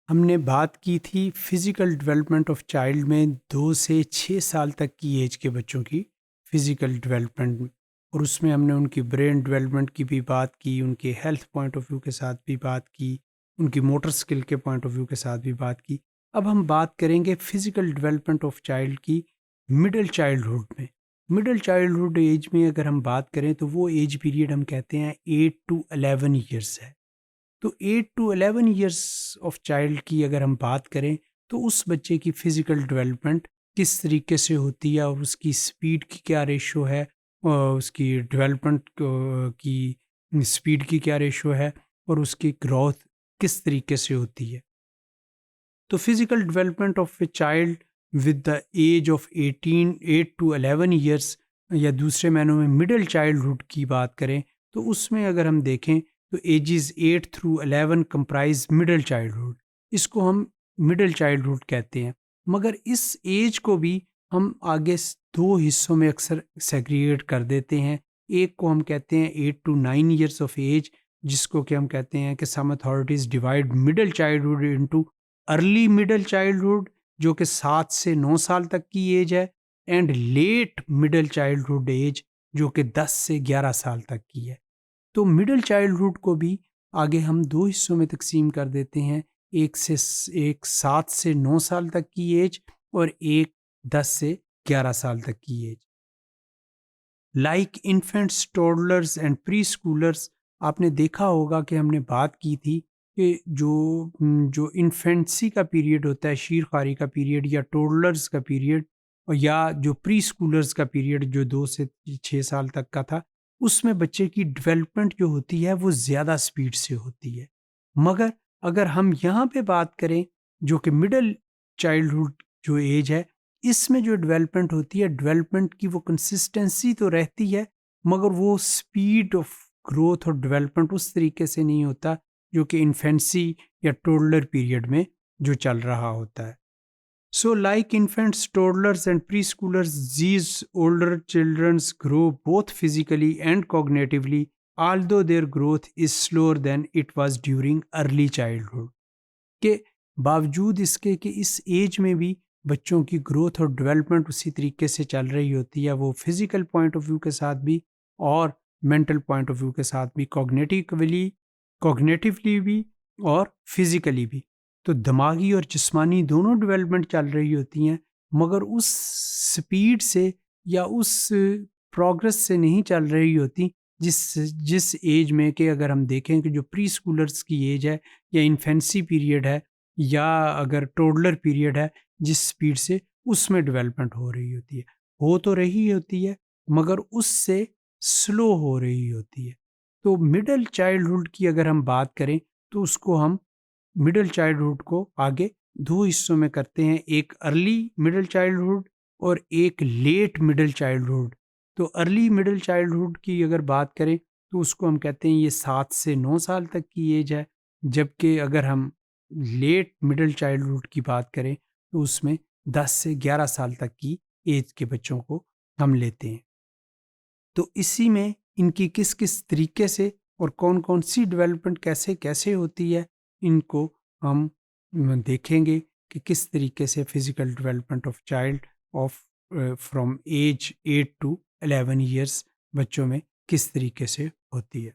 हमने बात की थी फिज़िकल डेवलपमेंट ऑफ चाइल्ड में 2 से 6 साल तक की एज के बच्चों की फिज़िकल डेवलपमेंट, और उसमें हमने उनकी ब्रेन डेवलपमेंट की भी बात की, उनके हेल्थ पॉइंट ऑफ व्यू के साथ भी बात की, उनकी मोटर स्किल के पॉइंट ऑफ व्यू के साथ भी बात की। अब हम बात करेंगे फिज़िकल डेवलपमेंट ऑफ चाइल्ड की मिडल चाइल्डहुड में। मिडल चाइल्डहुड एज में अगर हम बात करें तो वो एज पीरियड हम कहते हैं 8 टू 11 ईयर्स है। तो 8 टू 11 इयर्स ऑफ चाइल्ड की अगर हम बात करें तो उस बच्चे की फिजिकल डेवलपमेंट किस तरीके से होती है और उसकी स्पीड की क्या रेशो है, और उसकी डेवलपमेंट की स्पीड की क्या रेशो है, और उसकी ग्रोथ किस तरीके से होती है। तो physical development of a child with the age of 8 to 11 years, या दूसरे मायनों में मिडिल चाइल्डहुड की बात करें तो उसमें अगर हम देखें तो ages 8 through 11 comprise middle childhood. इसको हम मिडिल चाइल्डहुड कहते हैं। मगर इस एज को भी हम आगे दो हिस्सों में अक्सर सेग्रीगेट कर देते हैं। एक को हम कहते हैं 8 टू 9 ईयर्स ऑफ एज, जिसको कि हम कहते हैं कि some authorities divide middle childhood into early middle childhood, जो कि 7 से 9 साल तक की एज है, and late middle childhood age, जो कि 10 से 11 साल तक की है। तो मिडिल चाइल्डहुड को भी आगे हम दो हिस्सों में तकसीम कर देते हैं। एक 7 से 9 साल तक की एज, और एक 10 से 11 साल तक की age. Like infants, toddlers and preschoolers, आपने देखा होगा कि हमने बात की थी कि जो इन्फेंसी का पीरियड होता है, शीर खारी का पीरियड, या टोडलर्स का पीरियड, और या जो प्री स्कूलर्स का पीरियड जो 2 से 6 साल तक का था, उसमें बच्चे की डेवलपमेंट जो होती है वो ज़्यादा स्पीड से होती है। मगर अगर हम यहाँ पे बात करें, जो कि मिडल चाइल्डहुड जो एज है, इसमें जो डेवलपमेंट होती है, डेवलपमेंट की वो कंसिस्टेंसी तो रहती है, मगर वो स्पीड ऑफ ग्रोथ और डेवलपमेंट उस तरीके से नहीं होता जो कि इन्फेंसी या टोडलर पीरियड में जो चल रहा होता है। So like infants, toddlers and pre schoolers, these older children grow both physically and cognitively, although their growth is slower than it was during early childhood। के बावजूद इसके कि इस एज में भी बच्चों की ग्रोथ और डेवलपमेंट उसी तरीके से चल रही होती है, वो फिजिकल पॉइंट ऑफ व्यू के साथ भी और मेंटल पॉइंट ऑफ व्यू के साथ भी, कॉग्निटिवली भी और फिजिकली भी। तो दिमागी और जिस्मानी दोनों डेवलपमेंट चल रही होती हैं, मगर उस स्पीड से या उस प्रोग्रेस से नहीं चल रही होती जिस जिस एज में कि अगर हम देखें कि जो प्री स्कूलर्स की एज है, या इन्फेंसी पीरियड है, या अगर टोडलर पीरियड है, जिस स्पीड से उसमें डेवलपमेंट हो रही होती है, हो तो रही होती है, मगर उससे स्लो हो रही होती है। तो मिडिल चाइल्डहुड की अगर हम बात करें तो उसको हम मिडिल चाइल्डहुड को आगे दो हिस्सों में करते हैं, एक अर्ली मिडिल चाइल्डहुड और एक लेट मिडिल चाइल्डहुड। तो अर्ली मिडिल चाइल्डहुड की अगर बात करें तो उसको हम कहते हैं ये 7 से 9 साल तक की एज है, जबकि अगर हम लेट मिडिल चाइल्डहुड की बात करें तो उसमें 10 से 11 साल तक की एज के बच्चों को हम लेते हैं। तो इसी में इनकी किस किस तरीके से और कौन कौन सी डेवलपमेंट कैसे कैसे होती है, इनको हम देखेंगे कि किस तरीके से physical development of child of from age 8 to 11 years बच्चों में किस तरीके से होती है।